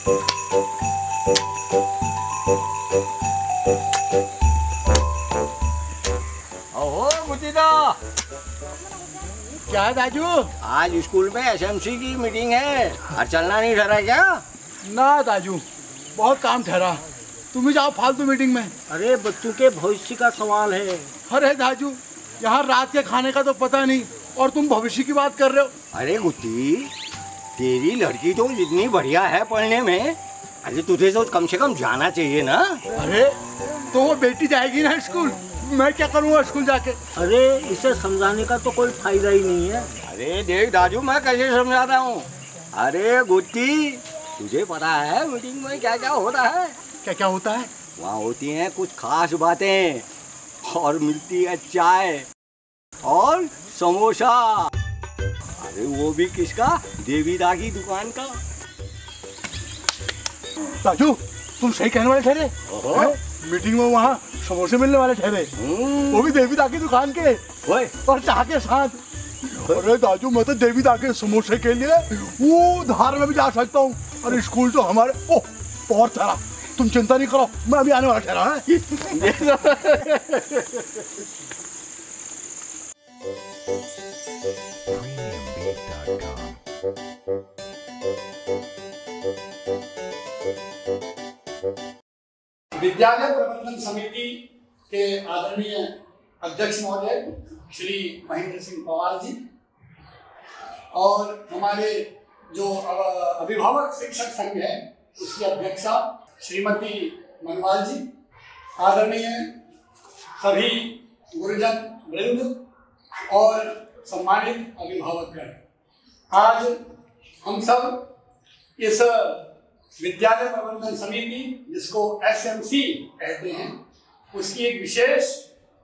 ओहो गुटीदा, क्या है दाजू? आज स्कूल में एसएमसी की मीटिंग है, आज चलना नहीं ठहरा क्या? ना दाजू, बहुत काम ठहरा, तुम ही जाओ फालतू मीटिंग में। अरे बच्चों के भविष्य का सवाल है। अरे दाजू, यहाँ रात के खाने का तो पता नहीं और तुम भविष्य की बात कर रहे हो। अरे गुट्टी, तेरी लड़की तो इतनी बढ़िया है पढ़ने में, अरे तुझे तो कम से कम जाना चाहिए ना। अरे तो वो बेटी जाएगी ना स्कूल, मैं क्या करूँगा स्कूल जाके? अरे इसे समझाने का तो कोई फायदा ही नहीं है। अरे देख दाजू, मैं कैसे समझाता हूँ। अरे गुट्टी, तुझे पता है मीटिंग में क्या क्या होता है? क्या क्या होता है? वहाँ होती हैं कुछ खास बातें और मिलती है चाय और समोसा। अरे वो भी किसका? देवीदा की दुकान का। दाजू, तुम सही कहने वाले ठहरे। मीटिंग में वहाँ समोसे मिलने वाले ठहरे, वो भी देवीदा की दुकान के और चाय के साथ। अरे दाजू, मैं तो देवीदा के समोसे के लिए वो धार में भी जा सकता हूँ। अरे स्कूल तो हमारे बहुत ठहरा, तुम चिंता नहीं करो, मैं अभी आने वाला ठहरा है। विद्यालय प्रबंधन समिति के आदरणीय अध्यक्ष महोदय श्री महेंद्र सिंह पवार जी और हमारे जो अभिभावक शिक्षक संघ है उसकी अध्यक्षा श्रीमती मनवाल जी, आदरणीय सभी गुरुजन वृंद और सम्मानित अभिभावकगण, आज हम सब इस विद्यालय प्रबंधन समिति जिसको एसएमसी कहते हैं उसकी एक विशेष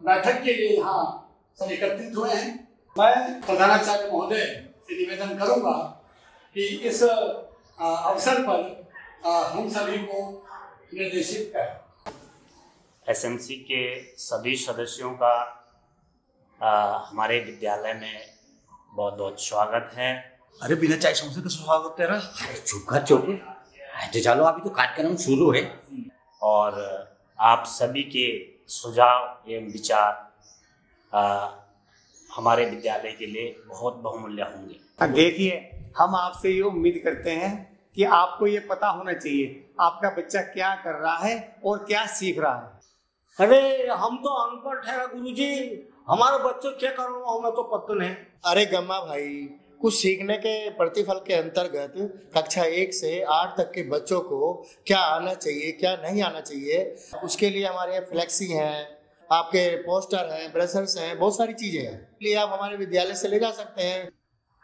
बैठक के लिए यहाँ सब एकत्रित हुए हैं। मैं प्रधानाचार्य महोदय से निवेदन करूंगा कि इस अवसर पर हम सभी को निर्देशित करें। एसएमसी के सभी सदस्यों का हमारे विद्यालय में बहुत बहुत स्वागत है। अरे बिना चाय समोसे का स्वागत तेरा। चुप तो चलो, अभी तो कार्यक्रम शुरू है। और आप सभी के सुझाव एवं विचार हमारे विद्यालय के लिए बहुत बहुमूल्य होंगे। देखिए, हम आपसे ये उम्मीद करते हैं कि आपको ये पता होना चाहिए आपका बच्चा क्या कर रहा है और क्या सीख रहा है। अरे हम तो अनपढ़ ठहरा गुरुजी, हमारे बच्चे क्या कर रहे हो हमें तो पता नहीं। अरे गम्मा भाई, कुछ सीखने के प्रतिफल के अंतर्गत कक्षा 1 से 8 तक के बच्चों को क्या आना चाहिए क्या नहीं आना चाहिए, उसके लिए हमारे यहाँ फ्लेक्सी हैं, आपके पोस्टर हैं, ब्रशर्स हैं, बहुत सारी चीजें हैं, इसलिए आप हमारे विद्यालय से ले जा सकते हैं।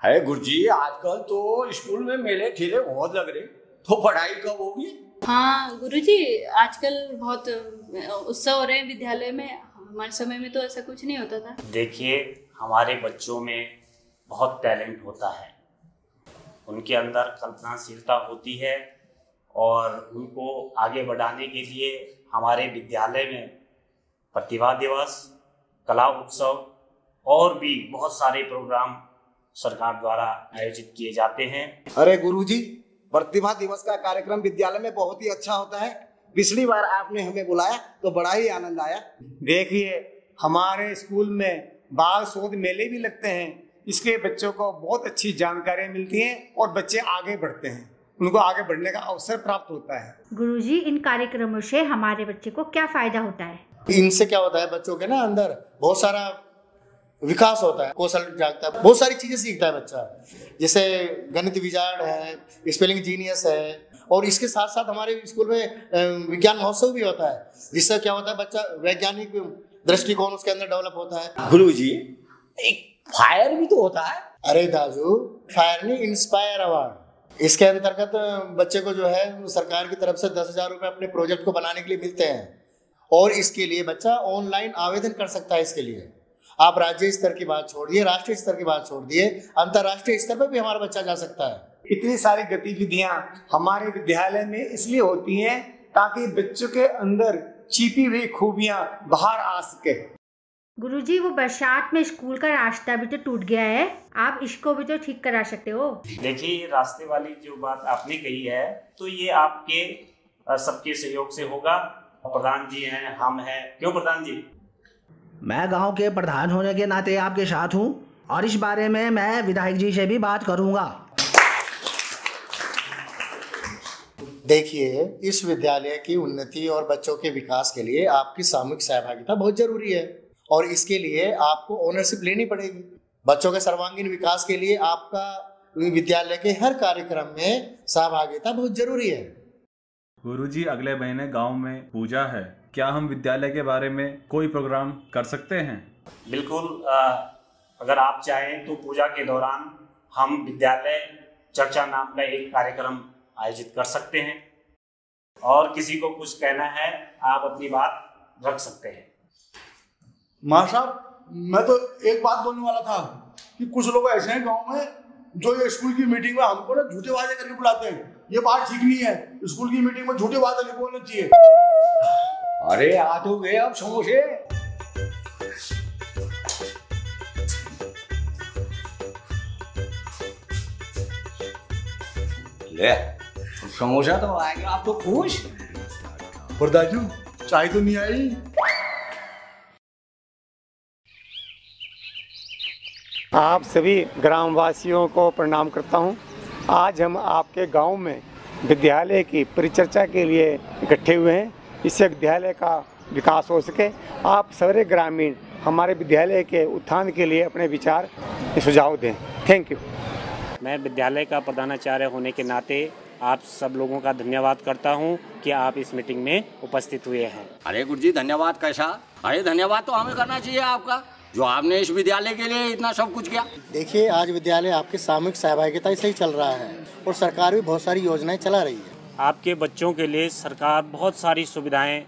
अरे गुरुजी, आजकल तो स्कूल में मेले ठेले बहुत लग रहे, तो पढ़ाई कब होगी? हाँ गुरुजी, आजकल बहुत उत्सव हो रहे हैं विद्यालय में, हमारे समय में तो ऐसा कुछ नहीं होता था। देखिए, हमारे बच्चों में बहुत टैलेंट होता है, उनके अंदर कल्पनाशीलता होती है और उनको आगे बढ़ाने के लिए हमारे विद्यालय में प्रतिभा दिवस, कला उत्सव और भी बहुत सारे प्रोग्राम सरकार द्वारा आयोजित किए जाते हैं। अरे गुरुजी, प्रतिभा दिवस का कार्यक्रम विद्यालय में बहुत ही अच्छा होता है। पिछली बार आपने हमें बुलाया तो बड़ा ही आनंद आया। देखिए, हमारे स्कूल में बाल शोध मेले भी लगते हैं, इसके बच्चों को बहुत अच्छी जानकारी मिलती है और बच्चे आगे बढ़ते हैं, उनको आगे बढ़ने का अवसर प्राप्त होता है। गुरुजी, इन कार्यक्रमों से हमारे बच्चे को क्या फायदा होता है? इनसे क्या होता है, बच्चों के ना अंदर बहुत सारा विकास होता है, कौशल जागता है, बहुत सारी चीजें सीखता है बच्चा, जैसे गणित विजार्ड है, स्पेलिंग जीनियस है, और इसके साथ साथ हमारे स्कूल में विज्ञान महोत्सव भी होता है, जिससे क्या होता है बच्चा वैज्ञानिक दृष्टिकोण उसके अंदर डेवलप होता है। गुरुजी, एक फायर भी तो होता है। अरे दाजू, फायर नहीं, इंस्पायर अवार्ड, इसके अंतर्गत बच्चे को जो है सरकार की तरफ से 10,000 रुपये अपने प्रोजेक्ट को बनाने के लिए मिलते हैं और इसके लिए बच्चा ऑनलाइन आवेदन कर सकता है। इसके लिए आप राज्य स्तर की बात छोड़ दिए, राष्ट्रीय स्तर की बात छोड़ दिए, अंतर्राष्ट्रीय स्तर पर भी हमारा बच्चा जा सकता है। इतनी सारी गतिविधियां हमारे विद्यालय में इसलिए होती हैं ताकि बच्चों के अंदर छिपी हुई खूबियां बाहर आ सके। गुरुजी, वो बरसात में स्कूल का रास्ता भी तो टूट गया है, आप इसको भी तो ठीक करा सकते हो। देखिए, रास्ते वाली जो बात आपने कही है तो ये आपके सबके सहयोग से होगा। प्रधान जी हैं, हम हैं, क्यों प्रधान जी? मैं गांव के प्रधान होने के नाते आपके साथ हूं और इस बारे में मैं विधायक जी से भी बात करूंगा। देखिए, इस विद्यालय की उन्नति और बच्चों के विकास के लिए आपकी सामूहिक सहभागिता बहुत जरूरी है और इसके लिए आपको ओनरशिप लेनी पड़ेगी। बच्चों के सर्वांगीण विकास के लिए आपका विद्यालय के हर कार्यक्रम में सहभागिता बहुत जरूरी है। गुरुजी, अगले महीने गांव में पूजा है, क्या हम विद्यालय के बारे में कोई प्रोग्राम कर सकते हैं? बिल्कुल, अगर आप चाहें तो पूजा के दौरान हम विद्यालय चर्चा नाम का एक कार्यक्रम आयोजित कर सकते हैं और किसी को कुछ कहना है आप अपनी बात रख सकते हैं। मां साहब, मैं तो एक बात बोलने वाला था कि कुछ लोग ऐसे हैं गांव में जो ये स्कूल की मीटिंग में हमको ना झूठे वादे करके बुलाते हैं। ये बात ठीक नहीं है, स्कूल की मीटिंग में झूठे वादे नहीं बोलने चाहिए। अरे आ तो गए अब समोसे। ले, समोसा तो आ गया, आप तो खुश? दाजू, चाय तो नहीं आई? आप सभी ग्रामवासियों को प्रणाम करता हूं। आज हम आपके गांव में विद्यालय की परिचर्चा के लिए इकट्ठे हुए हैं, इससे विद्यालय का विकास हो सके। आप सारे ग्रामीण हमारे विद्यालय के उत्थान के लिए अपने विचार सुझाव दें। Thank you. मैं विद्यालय का प्रधानाचार्य होने के नाते आप सब लोगों का धन्यवाद करता हूं कि आप इस मीटिंग में उपस्थित हुए हैं। अरे गुरुजी, धन्यवाद कैसा? अरे धन्यवाद तो हमें करना चाहिए आपका, जो आपने इस विद्यालय के लिए इतना सब कुछ किया। देखिए, आज विद्यालय आपकी सामूहिक सहभागिता से ही चल रहा है और सरकार भी बहुत सारी योजनाएं चला रही है। आपके बच्चों के लिए सरकार बहुत सारी सुविधाएं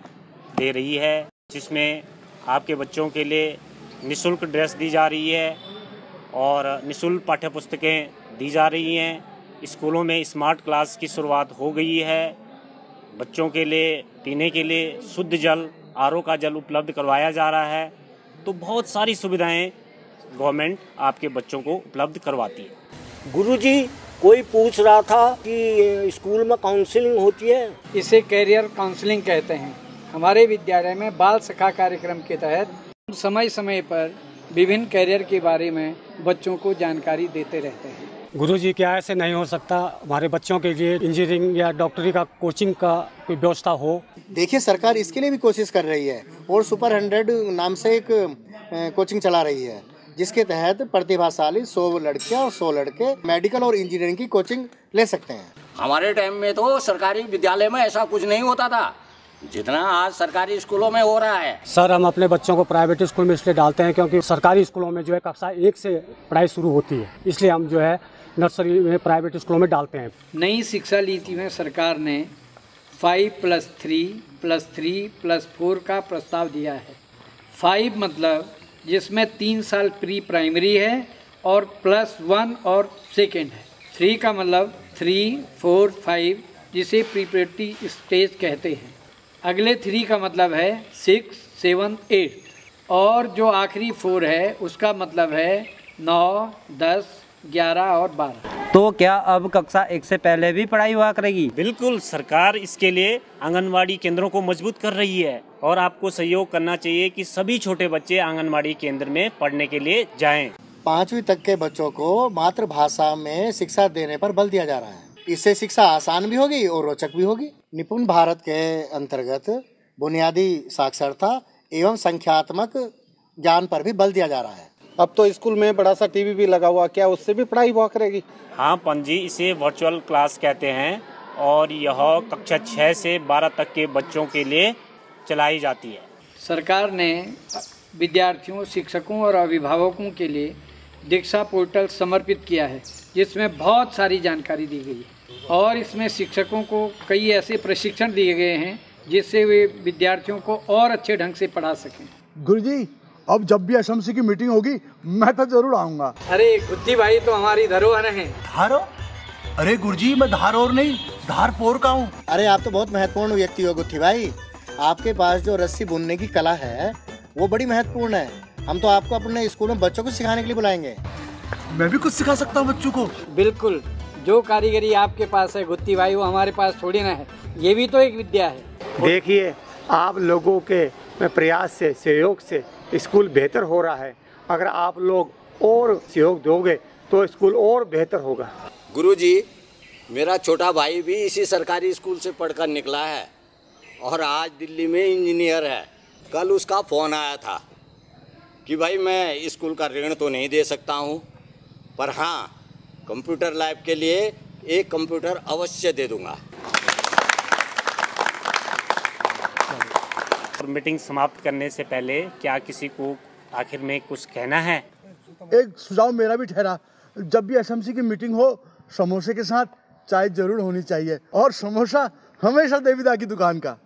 दे रही है, जिसमें आपके बच्चों के लिए निःशुल्क ड्रेस दी जा रही है और निःशुल्क पाठ्य पुस्तकें दी जा रही हैं। स्कूलों में स्मार्ट क्लास की शुरुआत हो गई है। बच्चों के लिए पीने के लिए शुद्ध जल, आरओ का जल उपलब्ध करवाया जा रहा है। तो बहुत सारी सुविधाएं गवर्नमेंट आपके बच्चों को उपलब्ध करवाती है। गुरुजी, कोई पूछ रहा था कि स्कूल में काउंसलिंग होती है? इसे कैरियर काउंसलिंग कहते हैं। हमारे विद्यालय में बाल सखा कार्यक्रम के तहत समय समय पर विभिन्न कैरियर के बारे में बच्चों को जानकारी देते रहते हैं। गुरुजी, क्या ऐसे नहीं हो सकता हमारे बच्चों के लिए इंजीनियरिंग या डॉक्टरी का कोचिंग का कोई व्यवस्था हो? देखिए, सरकार इसके लिए भी कोशिश कर रही है और सुपर 100 नाम से एक कोचिंग चला रही है, जिसके तहत प्रतिभाशाली 100 लड़कियां और 100 लड़के मेडिकल और इंजीनियरिंग की कोचिंग ले सकते हैं। हमारे टाइम में तो सरकारी विद्यालय में ऐसा कुछ नहीं होता था जितना आज सरकारी स्कूलों में हो रहा है। सर, हम अपने बच्चों को प्राइवेट स्कूल में इसलिए डालते हैं क्योंकि सरकारी स्कूलों में जो है कक्षा 1 से पढ़ाई शुरू होती है, इसलिए हम जो है नर्सरी में प्राइवेट स्कूलों में डालते हैं। नई शिक्षा नीति में सरकार ने 5+3+3+4 का प्रस्ताव दिया है। 5 मतलब जिसमें 3 साल प्री प्राइमरी है और +1 और सेकेंड है। 3 का मतलब 3, 4, 5 जिसे प्रीपरेटरी स्टेज कहते हैं। अगले 3 का मतलब है 6, 7, 8 और जो आखिरी 4 है उसका मतलब है 9, 10, 11 और 12। तो क्या अब कक्षा 1 से पहले भी पढ़ाई हुआ करेगी? बिल्कुल, सरकार इसके लिए आंगनवाड़ी केंद्रों को मजबूत कर रही है और आपको सहयोग करना चाहिए कि सभी छोटे बच्चे आंगनवाड़ी केंद्र में पढ़ने के लिए जाएं। 5वीं तक के बच्चों को मातृभाषा में शिक्षा देने पर बल दिया जा रहा है। इससे शिक्षा आसान भी होगी और रोचक भी होगी। निपुण भारत के अंतर्गत बुनियादी साक्षरता एवं संख्यात्मक ज्ञान पर भी बल दिया जा रहा है। अब तो स्कूल में बड़ा सा टीवी भी लगा हुआ, क्या उससे भी पढ़ाई हुआ करेगी? हाँ पंजी, इसे वर्चुअल क्लास कहते हैं और यह कक्षा 6 से 12 तक के बच्चों के लिए चलाई जाती है। सरकार ने विद्यार्थियों, शिक्षकों और अभिभावकों के लिए दीक्षा पोर्टल समर्पित किया है, जिसमें बहुत सारी जानकारी दी गई है और इसमें शिक्षकों को कई ऐसे प्रशिक्षण दिए गए हैं जिससे वे विद्यार्थियों को और अच्छे ढंग से पढ़ा सकें। गुरुजी, अब जब भी एसएमसी की मीटिंग होगी मैं तो जरूर आऊंगा। अरे गुत्ती भाई तो हमारी धरोहर है। धारो? अरे गुरुजी, मैं धारोर नहीं धारपोर का हूँ। अरे आप तो बहुत महत्वपूर्ण व्यक्ति हो गुत्ती भाई। आपके पास जो रस्सी बुनने की कला है वो बड़ी महत्वपूर्ण है। हम तो आपको अपने स्कूल में बच्चों को सिखाने के लिए बुलाएंगे। मैं भी कुछ सिखा सकता हूँ बच्चों को। बिल्कुल, जो कारीगरी आपके पास है गुत्ती भाई, वो हमारे पास थोड़ी ना है। ये भी तो एक विद्या है। देखिए, आप लोगों के प्रयास से, सहयोग से स्कूल बेहतर हो रहा है। अगर आप लोग और सहयोग दोगे तो स्कूल और बेहतर होगा। गुरुजी, मेरा छोटा भाई भी इसी सरकारी स्कूल से पढ़कर निकला है और आज दिल्ली में इंजीनियर है। कल उसका फ़ोन आया था कि भाई मैं स्कूल का ऋण तो नहीं दे सकता हूँ, पर हाँ कंप्यूटर लैब के लिए एक कंप्यूटर अवश्य दे दूँगा। मीटिंग समाप्त करने से पहले क्या किसी को आखिर में कुछ कहना है? एक सुझाव मेरा भी ठहरा, जब भी एसएमसी की मीटिंग हो समोसे के साथ चाय जरूर होनी चाहिए, और समोसा हमेशा देवीदा की दुकान का।